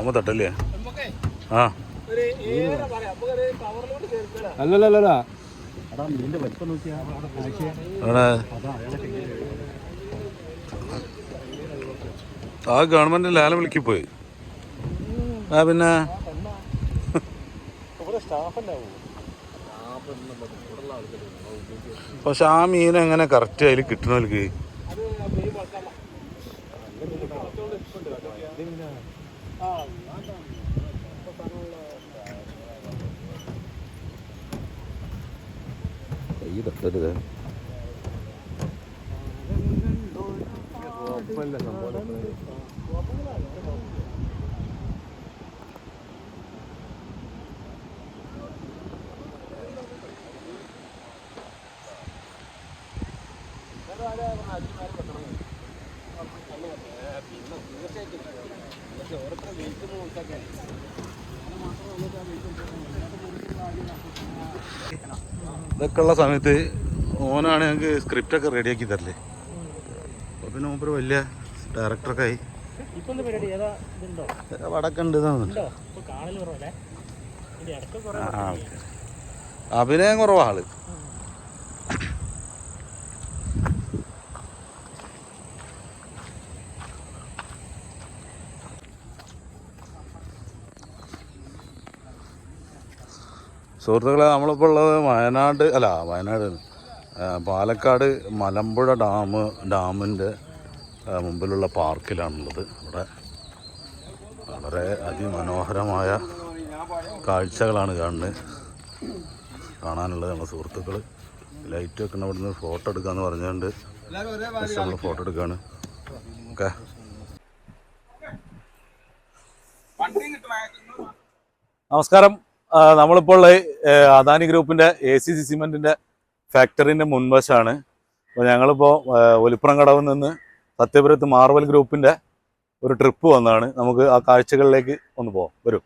നമ്മ തട്ടല്ലേ ആ അല്ലല്ല ആ ഗവൺമെന്റ് ലേലം വിളിക്ക് പോയി ആ പിന്നെ പക്ഷെ ആ മീൻ എങ്ങനെ കറക്റ്റ് അതിൽ കിട്ടണവർക്ക് കൈ തട്ടരുത് ഇതൊക്കെ ഉള്ള സമയത്ത് ഓനാണ് ഞങ്ങൾക്ക് സ്ക്രിപ്റ്റൊക്കെ റെഡിയാക്കി തരല്ലേ. അപ്പോൾ പിന്നെ മൂപ്പര് വലിയ ഡയറക്ടറൊക്കെ ആയി. വടക്ക ഉണ്ട് അഭിനയം കുറവാ ആള്. സുഹൃത്തുക്കളെ, നമ്മളിപ്പോൾ ഉള്ളത് വയനാട് പാലക്കാട് മലമ്പുഴ ഡാമിൻ്റെ മുമ്പിലുള്ള പാർക്കിലാണുള്ളത്. ഇവിടെ വളരെ അതിമനോഹരമായ കാഴ്ചകളാണ് കാണാനുള്ളത്. നമ്മുടെ സുഹൃത്തുക്കൾ ലൈറ്റ് വെക്കുന്ന അവിടെ നിന്ന് ഫോട്ടോ എടുക്കാമെന്ന് പറഞ്ഞുകൊണ്ട് നമ്മൾ ഫോട്ടോ എടുക്കുകയാണ്. ഓക്കെ, നമസ്കാരം. നമ്മളിപ്പോൾ അദാനി ഗ്രൂപ്പിൻ്റെ ACC സിമെൻറ്റിൻ്റെ ഫാക്ടറിൻ്റെ മുൻവശമാണ്. അപ്പോൾ ഞങ്ങളിപ്പോൾ ഒലിപ്പുറം കടവിൽ നിന്ന് സത്യപുരത്ത് മാർവൽ ഗ്രൂപ്പിൻ്റെ ഒരു ട്രിപ്പ് വന്നതാണ്. നമുക്ക് ആ കാഴ്ചകളിലേക്ക് ഒന്ന് പോകാം. വരൂ.